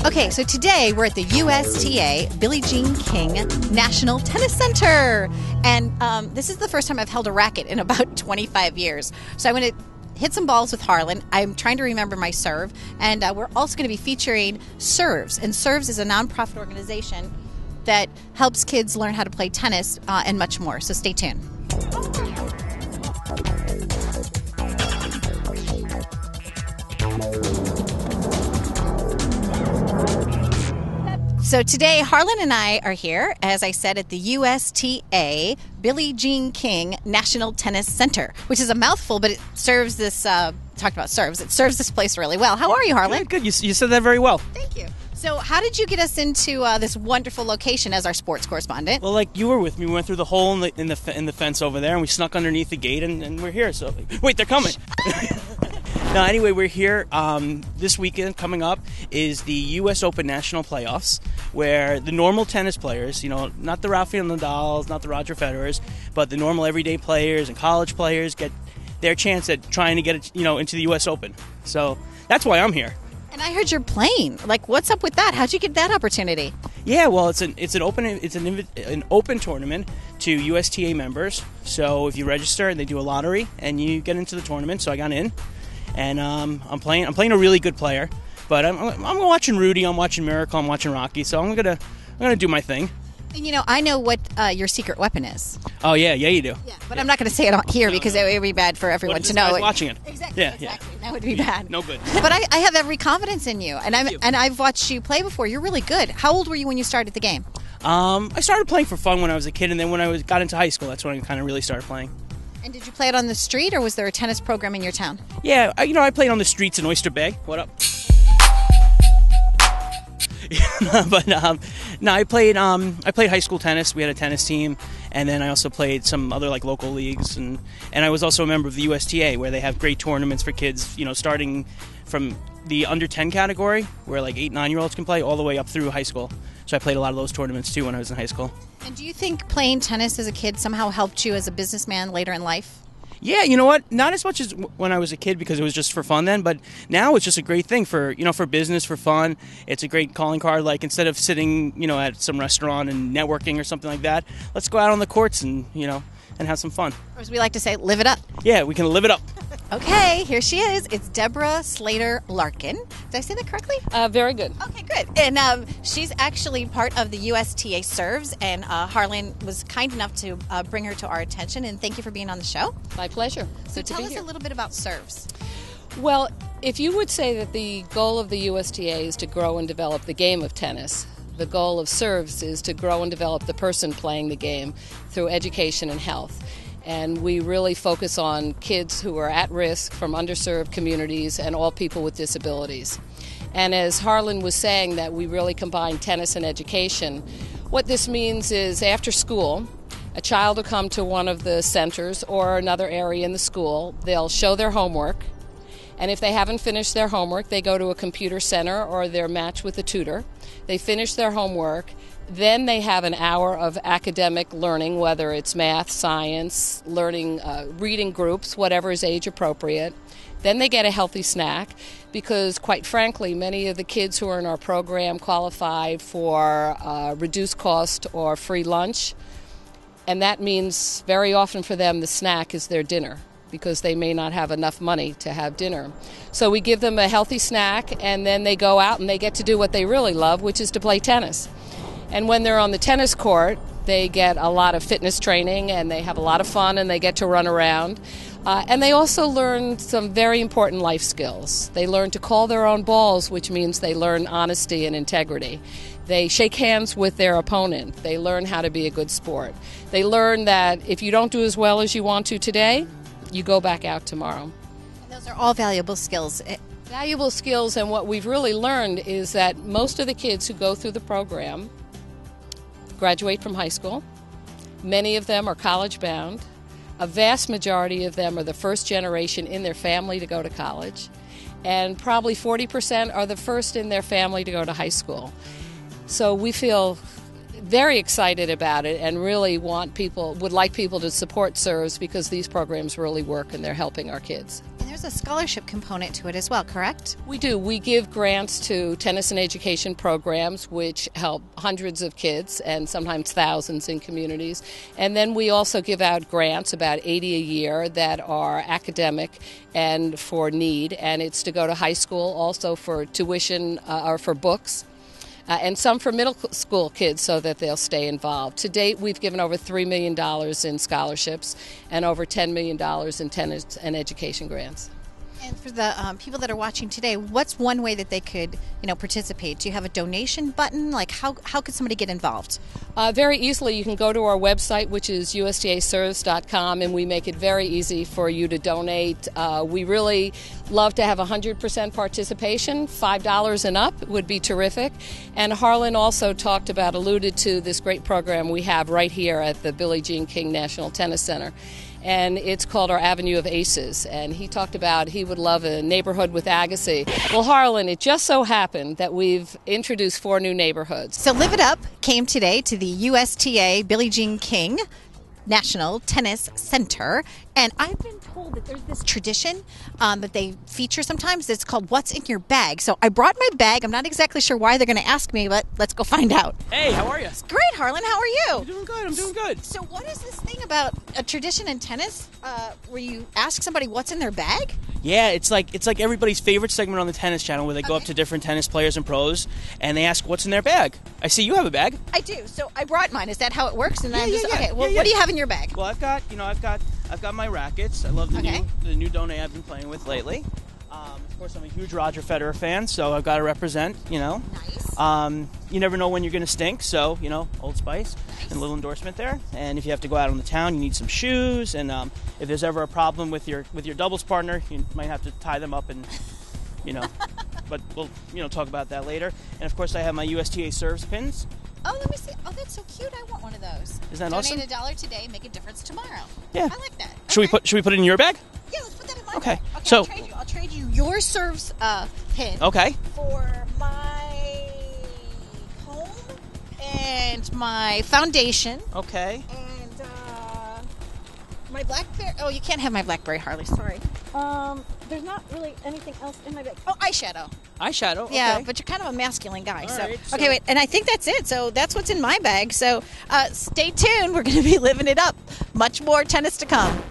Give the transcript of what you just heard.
Okay, so today we're at the USTA Billie Jean King National Tennis Center. And this is the first time I've held a racket in about 25 years. So I'm going to hit some balls with Harlan. I'm trying to remember my serve. And we're also going to be featuring Serves. And Serves is a nonprofit organization that helps kids learn how to play tennis and much more. So stay tuned. So today, Harlan and I are here, as I said, at the USTA Billie Jean King National Tennis Center, which is a mouthful, but it serves this, talked about serves, it serves this place really well. How are you, Harlan? Good. You said that very well. Thank you. So how did you get us into this wonderful location as our sports correspondent? Well, like you were with me, we went through the hole in the fence over there, and we snuck underneath the gate, and we're here. So, wait, they're coming. No, anyway, we're here. This weekend coming up is the U.S. Open National Playoffs, where the normal tennis players, not the Rafael Nadals, not the Roger Federers, but the normal everyday players and college players get their chance at trying to get into the U.S. Open. So that's why I'm here. And I heard you're playing. Like, what's up with that? How'd you get that opportunity? Yeah, well, it's an open tournament to USTA members. So if you register, they do a lottery, and you get into the tournament. So I got in. And I'm playing a really good player, but I'm watching Rudy, I'm watching Miracle, I'm watching Rocky, so I'm gonna do my thing. And I know what your secret weapon is. Oh yeah, you do. Yeah, but I'm not going to say it here because it would be bad for everyone to know. Watching it. Exactly. Yeah. That would be bad. No good. But I have every confidence in you, and I've watched you play before. You're really good. How old were you when you started the game? I started playing for fun when I was a kid, and then when I got into high school, that's when I kind of really started playing. And did you play it on the street, or was there a tennis program in your town? Yeah, I played on the streets in Oyster Bay. What up? But no, I played high school tennis. We had a tennis team, and then I also played some other local leagues, and I was also a member of the USTA, where they have great tournaments for kids. Starting from the under 10 category, where 8-9-year-olds can play, all the way up through high school. So I played a lot of those tournaments too when I was in high school. And do you think playing tennis as a kid somehow helped you as a businessman later in life? Yeah, you know what? Not as much as when I was a kid because it was just for fun then, but now it's just a great thing for business, for fun. It's a great calling card. Instead of sitting, at some restaurant and networking or something like that, let's go out on the courts and have some fun. Or as we like to say, live it up. Yeah, we can live it up. Okay, here she is. It's Deborah Slater Larkin. Did I say that correctly? Very good. Okay, good. And she's actually part of the USTA Serves, and Harlan was kind enough to bring her to our attention, and thank you for being on the show. My pleasure. So tell us a little bit about Serves. Well, if you would say that the goal of the USTA is to grow and develop the game of tennis, the goal of Serves is to grow and develop the person playing the game through education and health. And we really focus on kids who are at risk from underserved communities and all people with disabilities. And as Harlan was saying, that we really combine tennis and education. What this means is after school, a child will come to one of the centers or another area in the school. They'll show their homework. And if they haven't finished their homework, they go to a computer center or they're matched with a tutor. They finish their homework. Then they have an hour of academic learning, whether it's math, science, learning, reading groups, whatever is age appropriate. Then they get a healthy snack because, quite frankly, many of the kids who are in our program qualify for reduced cost or free lunch. And that means very often for them the snack is their dinner, because they may not have enough money to have dinner. So we give them a healthy snack, and then they go out and they get to do what they really love, which is to play tennis. And when they're on the tennis court, they get a lot of fitness training, and they have a lot of fun, and they get to run around. And they also learn some very important life skills. They learn to call their own balls, which means they learn honesty and integrity. They shake hands with their opponent. They learn how to be a good sport. They learn that if you don't do as well as you want to today, you go back out tomorrow. And those are all valuable skills. Valuable skills, and what we've really learned is that most of the kids who go through the program graduate from high school. Many of them are college bound. A vast majority of them are the first generation in their family to go to college. And probably 40% are the first in their family to go to high school. So we feel very excited about it and really would like people to support Serves because these programs really work and they're helping our kids. And there's a scholarship component to it as well, correct? We do. We give grants to tennis and education programs, which help hundreds of kids and sometimes thousands in communities. And then we also give out grants, about 80 a year, that are academic and for need. And it's to go to high school, also for tuition or for books. And some for middle school kids so that they'll stay involved. To date, we've given over $3 million in scholarships and over $10 million in tennis and education grants. And for the people that are watching today, what's one way that they could, participate? Do you have a donation button? Like, how could somebody get involved? Very easily. You can go to our website, which is USDAServes.com, and we make it very easy for you to donate. We really love to have 100% participation. $5 and up would be terrific. And Harlan also alluded to this great program we have right here at the Billie Jean King National Tennis Center. And it's called our Avenue of Aces. And he talked about he would love a neighborhood with Agassiz. Well, Harlan, it just so happened that we've introduced 4 new neighborhoods. So Live It Up came today to the USTA Billie Jean King National Tennis Center. And I've been told that there's this tradition that they feature sometimes that's called What's in Your Bag. So I brought my bag. I'm not exactly sure why they're going to ask me, but let's go find out. Hey, how are you? Great, Harlan. How are you? I'm doing good. I'm doing good. So what is this thing about a tradition in tennis where you ask somebody what's in their bag? Yeah, it's like everybody's favorite segment on the tennis channel where they go up to different tennis players and pros and they ask what's in their bag. I see you have a bag. I do. So I brought mine. Is that how it works? And Yeah. Okay. Well, what do you have in your bag? Well, I've got my rackets. I love the new Donna I've been playing with lately. Of course, I'm a huge Roger Federer fan, so I've got to represent. Nice. You never know when you're going to stink, so Old Spice, and a little endorsement there. And if you have to go out on the town, you need some shoes. And if there's ever a problem with your doubles partner, you might have to tie them up and But we'll talk about that later. And of course, I have my USTA Serves pins. Oh, let me see. Oh, that's so cute. I want one of those. Isn't that Donate awesome? $1 today, make a difference tomorrow. Yeah. I like that. Should we put it in your bag? Yeah, let's put that in my Okay. bag. Okay, So I'll trade you your Serves pin. Okay. For my comb and my foundation. Okay. And my BlackBerry. Oh, you can't have my BlackBerry, Harley. Sorry. There's not really anything else in my bag. Oh, eyeshadow. Eyeshaw. Okay. Yeah, but you're kind of a masculine guy. All So right, so- okay, wait, and I think that's it. So that's what's in my bag. So stay tuned. We're going to be living it up. Much more tennis to come.